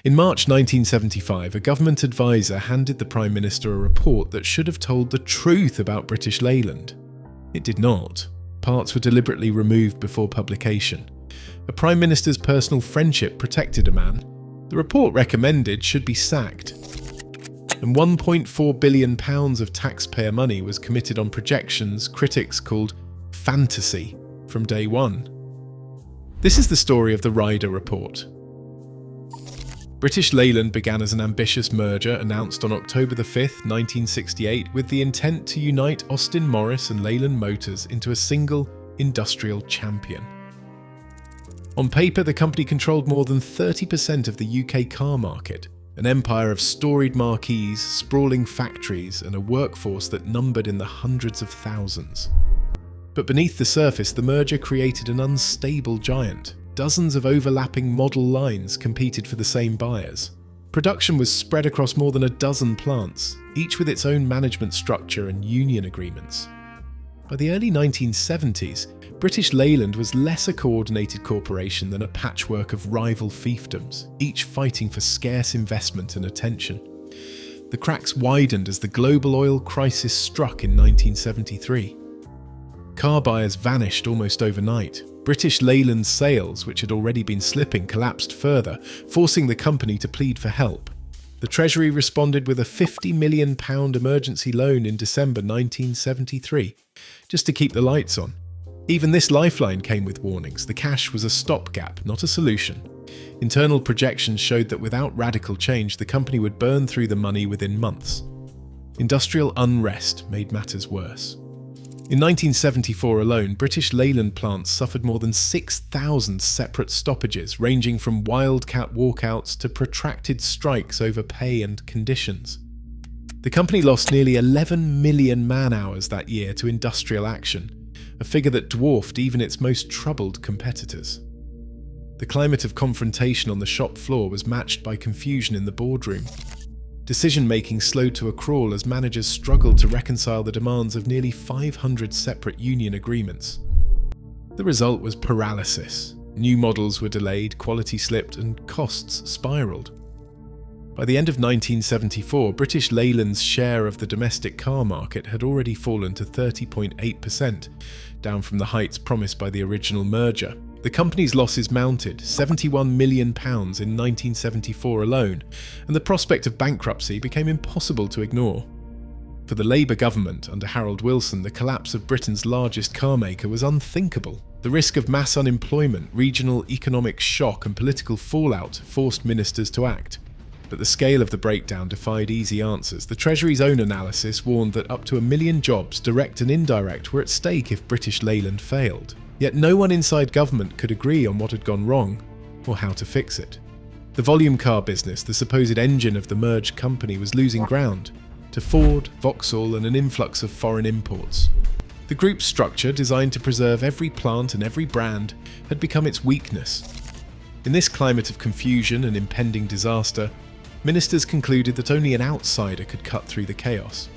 In March 1975, a government advisor handed the Prime Minister a report that should have told the truth about British Leyland. It did not. Parts were deliberately removed before publication. A Prime Minister's personal friendship protected a man the report recommended should be sacked. And £1.4 billion of taxpayer money was committed on projections critics called fantasy from day one. This is the story of the Ryder Report. British Leyland began as an ambitious merger announced on October 5, 1968, with the intent to unite Austin Morris and Leyland Motors into a single industrial champion. On paper, the company controlled more than 30% of the UK car market, an empire of storied marquees, sprawling factories, and a workforce that numbered in the hundreds of thousands. But beneath the surface, the merger created an unstable giant. Dozens of overlapping model lines competed for the same buyers. Production was spread across more than a dozen plants, each with its own management structure and union agreements. By the early 1970s, British Leyland was less a coordinated corporation than a patchwork of rival fiefdoms, each fighting for scarce investment and attention. The cracks widened as the global oil crisis struck in 1973. Car buyers vanished almost overnight. British Leyland's sales, which had already been slipping, collapsed further, forcing the company to plead for help. The Treasury responded with a £50 million emergency loan in December 1973, just to keep the lights on. Even this lifeline came with warnings. The cash was a stopgap, not a solution. Internal projections showed that without radical change, the company would burn through the money within months. Industrial unrest made matters worse. In 1974 alone, British Leyland plants suffered more than 6,000 separate stoppages, ranging from wildcat walkouts to protracted strikes over pay and conditions. The company lost nearly 11 million man-hours that year to industrial action, a figure that dwarfed even its most troubled competitors. The climate of confrontation on the shop floor was matched by confusion in the boardroom. Decision-making slowed to a crawl as managers struggled to reconcile the demands of nearly 500 separate union agreements. The result was paralysis. New models were delayed, quality slipped, and costs spiraled. By the end of 1974, British Leyland's share of the domestic car market had already fallen to 30.8%, down from the heights promised by the original merger. The company's losses mounted, £71 million in 1974 alone, and the prospect of bankruptcy became impossible to ignore. For the Labour government under Harold Wilson, the collapse of Britain's largest car maker was unthinkable. The risk of mass unemployment, regional economic shock, and political fallout forced ministers to act. But the scale of the breakdown defied easy answers. The Treasury's own analysis warned that up to 1 million jobs, direct and indirect, were at stake if British Leyland failed. Yet no one inside government could agree on what had gone wrong or how to fix it. The volume car business, the supposed engine of the merged company, was losing ground to Ford, Vauxhall, and an influx of foreign imports. The group's structure, designed to preserve every plant and every brand, had become its weakness. In this climate of confusion and impending disaster, ministers concluded that only an outsider could cut through the chaos.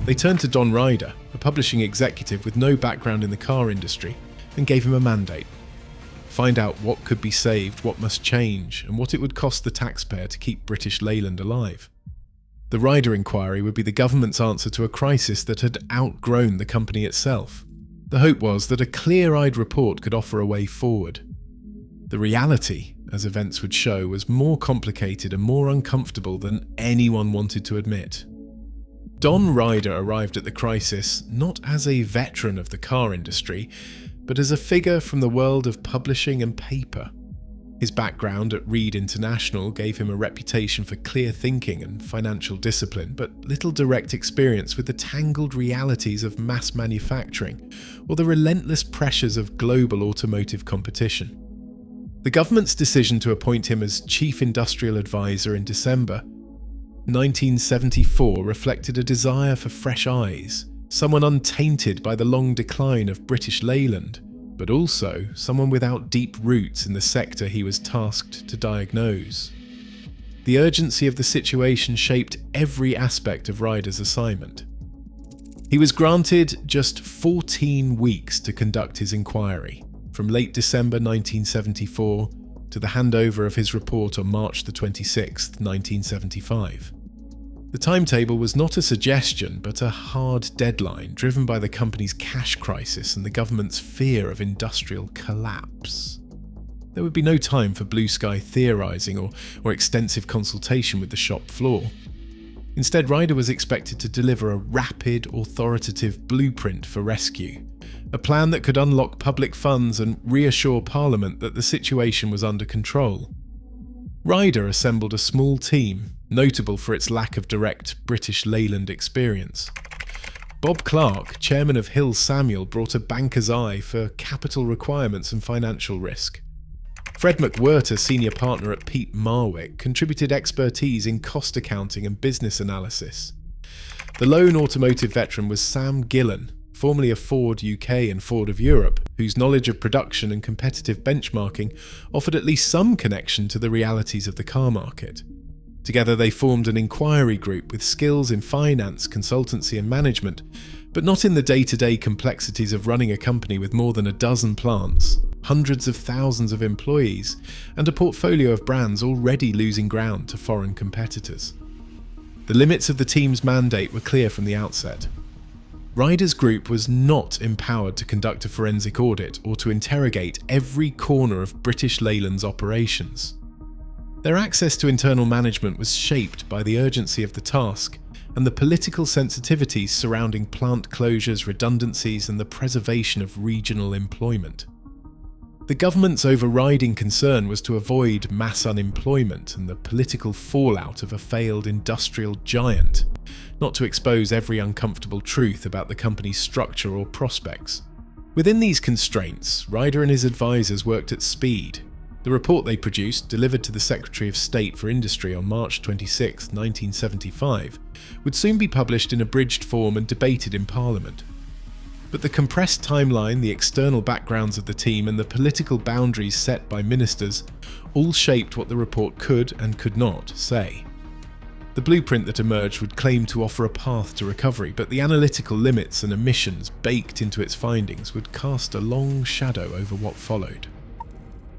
They turned to Don Ryder, a publishing executive with no background in the car industry, and gave him a mandate. Find out what could be saved, what must change, and what it would cost the taxpayer to keep British Leyland alive. The Ryder inquiry would be the government's answer to a crisis that had outgrown the company itself. The hope was that a clear-eyed report could offer a way forward. The reality, as events would show, was more complicated and more uncomfortable than anyone wanted to admit. Don Ryder arrived at the crisis not as a veteran of the car industry, but as a figure from the world of publishing and paper. His background at Reed International gave him a reputation for clear thinking and financial discipline, but little direct experience with the tangled realities of mass manufacturing or the relentless pressures of global automotive competition. The government's decision to appoint him as Chief Industrial Advisor in December 1974 reflected a desire for fresh eyes, someone untainted by the long decline of British Leyland, but also someone without deep roots in the sector he was tasked to diagnose. The urgency of the situation shaped every aspect of Ryder's assignment. He was granted just 14 weeks to conduct his inquiry, from late December 1974 to the handover of his report on March the 26th, 1975. The timetable was not a suggestion, but a hard deadline driven by the company's cash crisis and the government's fear of industrial collapse. There would be no time for blue sky theorising or extensive consultation with the shop floor. Instead, Ryder was expected to deliver a rapid, authoritative blueprint for rescue, a plan that could unlock public funds and reassure Parliament that the situation was under control. Ryder assembled a small team, notable for its lack of direct British Leyland experience. Bob Clark, chairman of Hill Samuel, brought a banker's eye for capital requirements and financial risk. Fred McWhirter, senior partner at Pete Marwick, contributed expertise in cost accounting and business analysis. The lone automotive veteran was Sam Gillan, formerly of Ford UK and Ford of Europe, whose knowledge of production and competitive benchmarking offered at least some connection to the realities of the car market. Together they formed an inquiry group with skills in finance, consultancy and management, but not in the day-to-day complexities of running a company with more than a dozen plants, hundreds of thousands of employees, and a portfolio of brands already losing ground to foreign competitors. The limits of the team's mandate were clear from the outset. Ryder's group was not empowered to conduct a forensic audit or to interrogate every corner of British Leyland's operations. Their access to internal management was shaped by the urgency of the task and the political sensitivities surrounding plant closures, redundancies, and the preservation of regional employment. The government's overriding concern was to avoid mass unemployment and the political fallout of a failed industrial giant, not to expose every uncomfortable truth about the company's structure or prospects. Within these constraints, Ryder and his advisors worked at speed. The report they produced, delivered to the Secretary of State for Industry on March 26, 1975, would soon be published in abridged form and debated in Parliament. But the compressed timeline, the external backgrounds of the team, and the political boundaries set by ministers all shaped what the report could and could not say. The blueprint that emerged would claim to offer a path to recovery, but the analytical limits and omissions baked into its findings would cast a long shadow over what followed.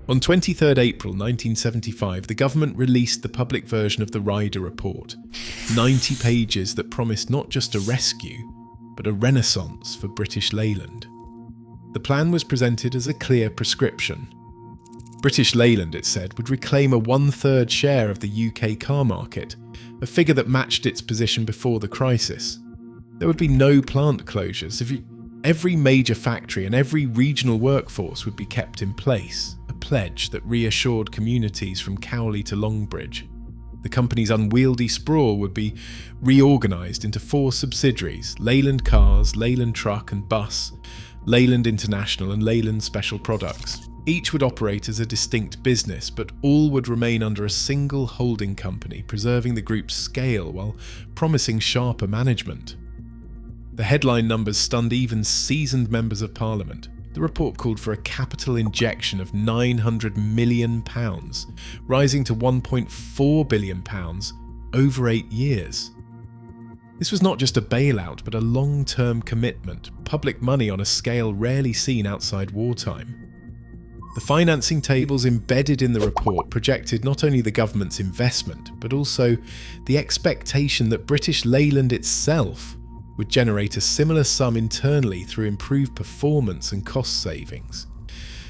On 23 April 1975, the government released the public version of the Ryder Report, 90 pages that promised not just a rescue, but a renaissance for British Leyland. The plan was presented as a clear prescription. British Leyland, it said, would reclaim a 1/3 share of the UK car market, a figure that matched its position before the crisis. There would be no plant closures. Every major factory and every regional workforce would be kept in place, a pledge that reassured communities from Cowley to Longbridge. The company's unwieldy sprawl would be reorganised into 4 subsidiaries: Leyland Cars, Leyland Truck and Bus, Leyland International and Leyland Special Products. Each would operate as a distinct business, but all would remain under a single holding company, preserving the group's scale while promising sharper management. The headline numbers stunned even seasoned members of Parliament. The report called for a capital injection of £900 million, rising to £1.4 billion over 8 years. This was not just a bailout, but a long-term commitment, public money on a scale rarely seen outside wartime. The financing tables embedded in the report projected not only the government's investment, but also the expectation that British Leyland itself would generate a similar sum internally through improved performance and cost savings.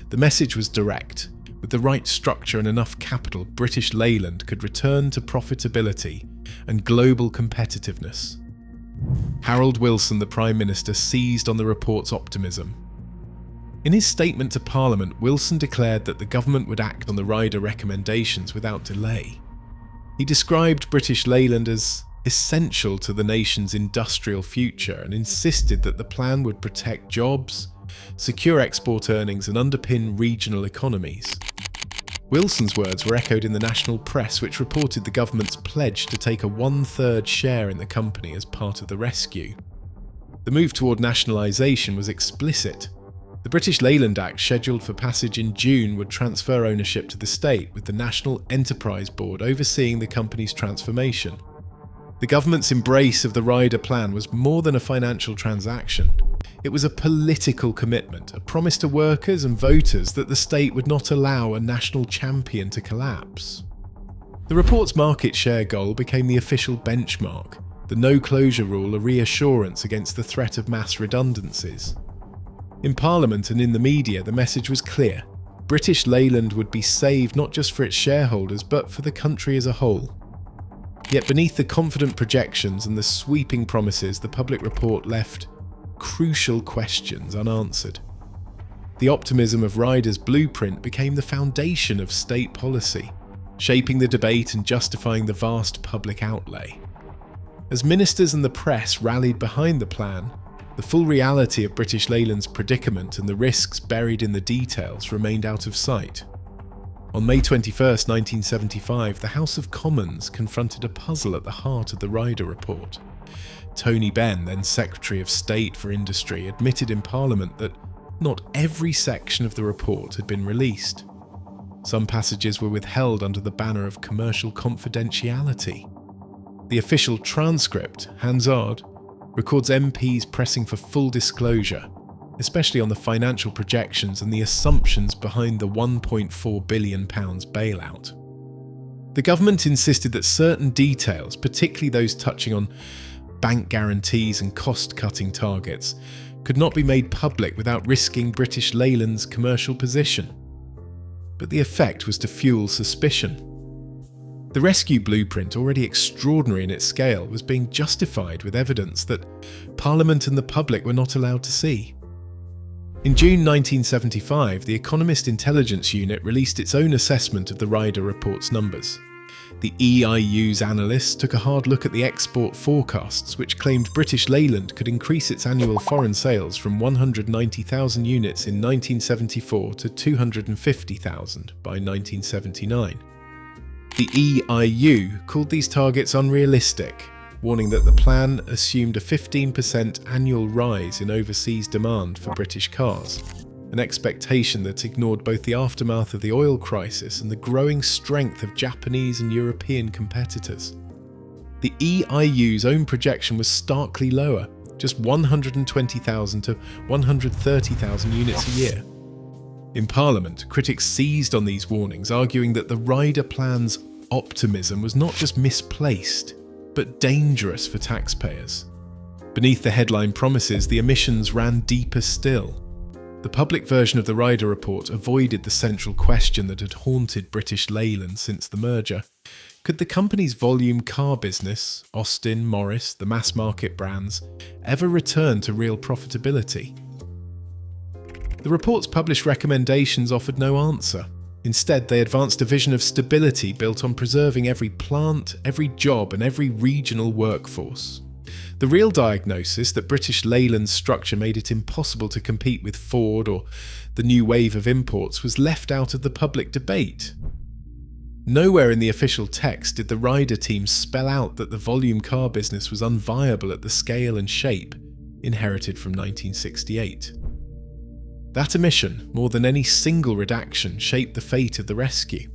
The message was direct. With the right structure and enough capital, British Leyland could return to profitability and global competitiveness. Harold Wilson, the Prime Minister, seized on the report's optimism. In his statement to Parliament, Wilson declared that the government would act on the Ryder recommendations without delay. He described British Leyland as essential to the nation's industrial future and insisted that the plan would protect jobs, secure export earnings and underpin regional economies. Wilson's words were echoed in the national press, which reported the government's pledge to take a 1/3 share in the company as part of the rescue. The move toward nationalisation was explicit. The British Leyland Act, scheduled for passage in June, would transfer ownership to the state, with the National Enterprise Board overseeing the company's transformation. The government's embrace of the Ryder plan was more than a financial transaction. It was a political commitment, a promise to workers and voters that the state would not allow a national champion to collapse. The report's market share goal became the official benchmark, the no-closure rule a reassurance against the threat of mass redundancies. In Parliament and in the media, the message was clear. British Leyland would be saved not just for its shareholders, but for the country as a whole. Yet beneath the confident projections and the sweeping promises, the public report left crucial questions unanswered. The optimism of Ryder's blueprint became the foundation of state policy, shaping the debate and justifying the vast public outlay. As ministers and the press rallied behind the plan, the full reality of British Leyland's predicament and the risks buried in the details remained out of sight. On May 21, 1975, the House of Commons confronted a puzzle at the heart of the Ryder Report. Tony Benn, then Secretary of State for Industry, admitted in Parliament that not every section of the report had been released. Some passages were withheld under the banner of commercial confidentiality. The official transcript, Hansard, records MPs pressing for full disclosure, especially on the financial projections and the assumptions behind the £1.4 billion bailout. The government insisted that certain details, particularly those touching on bank guarantees and cost-cutting targets, could not be made public without risking British Leyland's commercial position. But the effect was to fuel suspicion. The rescue blueprint, already extraordinary in its scale, was being justified with evidence that Parliament and the public were not allowed to see. In June 1975, the Economist Intelligence Unit released its own assessment of the Ryder Report's numbers. The EIU's analysts took a hard look at the export forecasts, which claimed British Leyland could increase its annual foreign sales from 190,000 units in 1974 to 250,000 by 1979. The EIU called these targets unrealistic, warning that the plan assumed a 15% annual rise in overseas demand for British cars, an expectation that ignored both the aftermath of the oil crisis and the growing strength of Japanese and European competitors. The EIU's own projection was starkly lower, just 120,000 to 130,000 units a year. In Parliament, critics seized on these warnings, arguing that the Ryder plan's optimism was not just misplaced, but dangerous for taxpayers. Beneath the headline promises, the omissions ran deeper still. The public version of the Ryder Report avoided the central question that had haunted British Leyland since the merger. Could the company's volume car business, Austin, Morris, the mass market brands, ever return to real profitability? The report's published recommendations offered no answer. Instead, they advanced a vision of stability built on preserving every plant, every job, and every regional workforce. The real diagnosis that British Leyland's structure made it impossible to compete with Ford or the new wave of imports was left out of the public debate. Nowhere in the official text did the Ryder team spell out that the volume car business was unviable at the scale and shape inherited from 1968. That omission, more than any single redaction, shaped the fate of the rescue.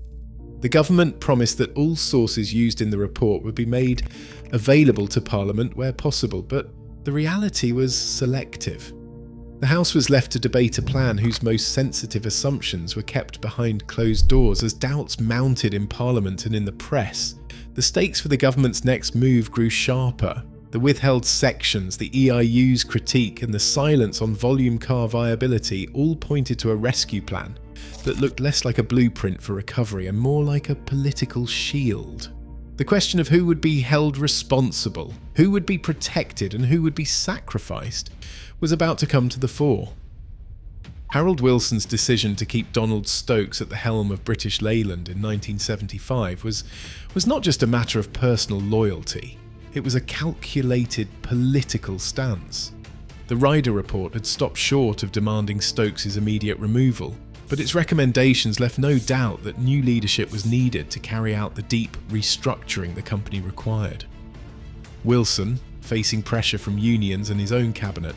The government promised that all sources used in the report would be made available to Parliament where possible, but the reality was selective. The House was left to debate a plan whose most sensitive assumptions were kept behind closed doors as doubts mounted in Parliament and in the press. The stakes for the government's next move grew sharper. The withheld sections, the EIU's critique, and the silence on volume car viability all pointed to a rescue plan that looked less like a blueprint for recovery and more like a political shield. The question of who would be held responsible, who would be protected, and who would be sacrificed was about to come to the fore. Harold Wilson's decision to keep Donald Stokes at the helm of British Leyland in 1975 was not just a matter of personal loyalty. It was a calculated political stance. The Ryder Report had stopped short of demanding Stokes' immediate removal, but its recommendations left no doubt that new leadership was needed to carry out the deep restructuring the company required. Wilson, facing pressure from unions and his own cabinet,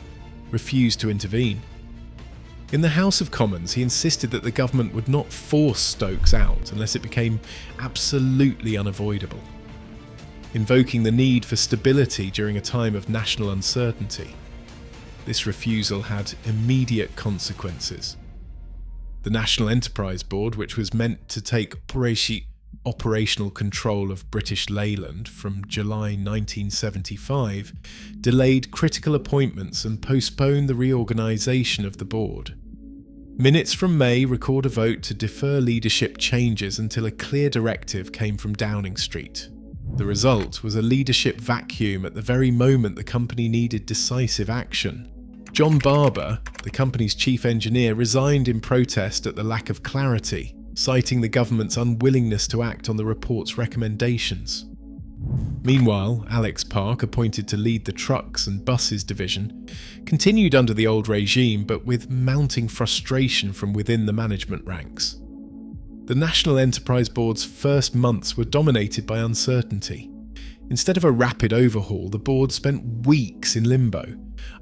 refused to intervene. In the House of Commons, he insisted that the government would not force Stokes out unless it became absolutely unavoidable, invoking the need for stability during a time of national uncertainty. This refusal had immediate consequences. The National Enterprise Board, which was meant to take operational control of British Leyland from July 1975, delayed critical appointments and postponed the reorganisation of the board. Minutes from May record a vote to defer leadership changes until a clear directive came from Downing Street. The result was a leadership vacuum at the very moment the company needed decisive action. John Barber, the company's chief engineer, resigned in protest at the lack of clarity, citing the government's unwillingness to act on the report's recommendations. Meanwhile, Alex Park, appointed to lead the trucks and buses division, continued under the old regime but with mounting frustration from within the management ranks. The National Enterprise Board's first months were dominated by uncertainty. Instead of a rapid overhaul, the board spent weeks in limbo,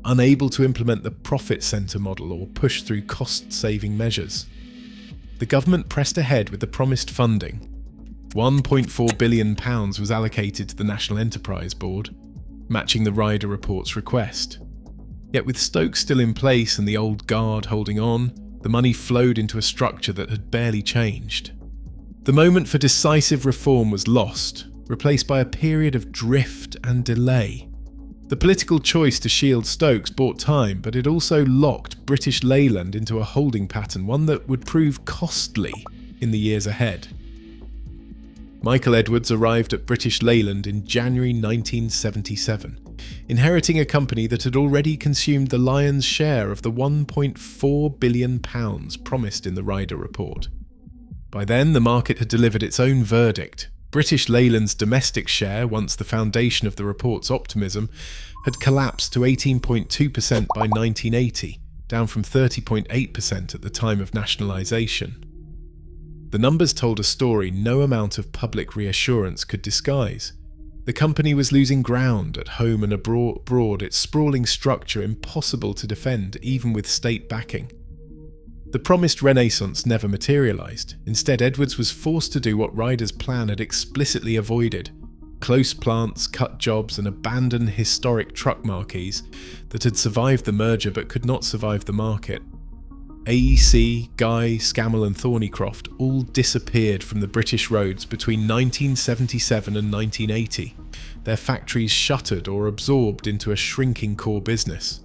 unable to implement the profit centre model or push through cost-saving measures. The government pressed ahead with the promised funding. £1.4 billion was allocated to the National Enterprise Board, matching the Ryder Report's request. Yet with Stokes still in place and the old guard holding on, the money flowed into a structure that had barely changed. The moment for decisive reform was lost, replaced by a period of drift and delay. The political choice to shield Stokes bought time, but it also locked British Leyland into a holding pattern, one that would prove costly in the years ahead. Michael Edwards arrived at British Leyland in January 1977, inheriting a company that had already consumed the lion's share of the £1.4 billion promised in the Ryder Report. By then, the market had delivered its own verdict. British Leyland's domestic share, once the foundation of the report's optimism, had collapsed to 18.2% by 1980, down from 30.8% at the time of nationalisation. The numbers told a story no amount of public reassurance could disguise. The company was losing ground at home and abroad, its sprawling structure impossible to defend even with state backing. The promised renaissance never materialised. Instead, Edwards was forced to do what Ryder's plan had explicitly avoided: close plants, cut jobs and abandon historic truck marquees that had survived the merger but could not survive the market. AEC, Guy, Scammell and Thornycroft all disappeared from the British roads between 1977 and 1980, their factories shuttered or absorbed into a shrinking core business.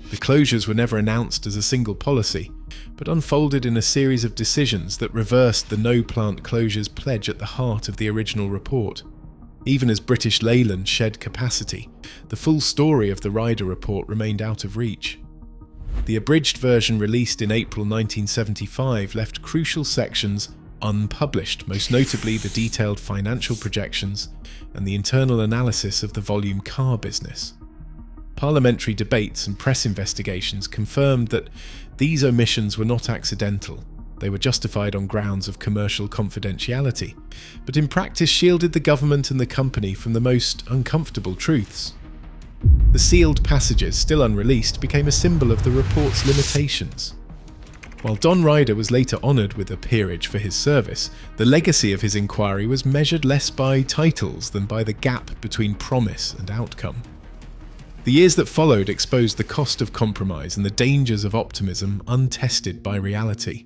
The closures were never announced as a single policy, but unfolded in a series of decisions that reversed the no-plant closures pledge at the heart of the original report. Even as British Leyland shed capacity, the full story of the Ryder Report remained out of reach. The abridged version released in April 1975 left crucial sections unpublished, most notably the detailed financial projections and the internal analysis of the volume car business. Parliamentary debates and press investigations confirmed that these omissions were not accidental. They were justified on grounds of commercial confidentiality, but in practice shielded the government and the company from the most uncomfortable truths. The sealed passages, still unreleased, became a symbol of the report's limitations. While Don Ryder was later honoured with a peerage for his service, the legacy of his inquiry was measured less by titles than by the gap between promise and outcome. The years that followed exposed the cost of compromise and the dangers of optimism untested by reality.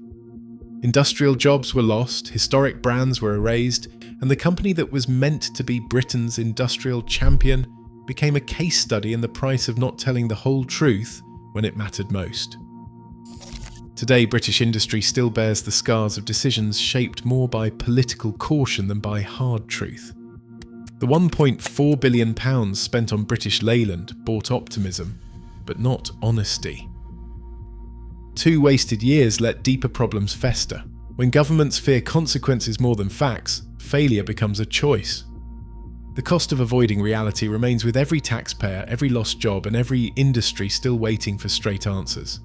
Industrial jobs were lost, historic brands were erased, and the company that was meant to be Britain's industrial champion became a case study in the price of not telling the whole truth when it mattered most. Today, British industry still bears the scars of decisions shaped more by political caution than by hard truth. The £1.4 billion spent on British Leyland bought optimism, but not honesty. 2 wasted years let deeper problems fester. When governments fear consequences more than facts, failure becomes a choice. The cost of avoiding reality remains with every taxpayer, every lost job, and every industry still waiting for straight answers.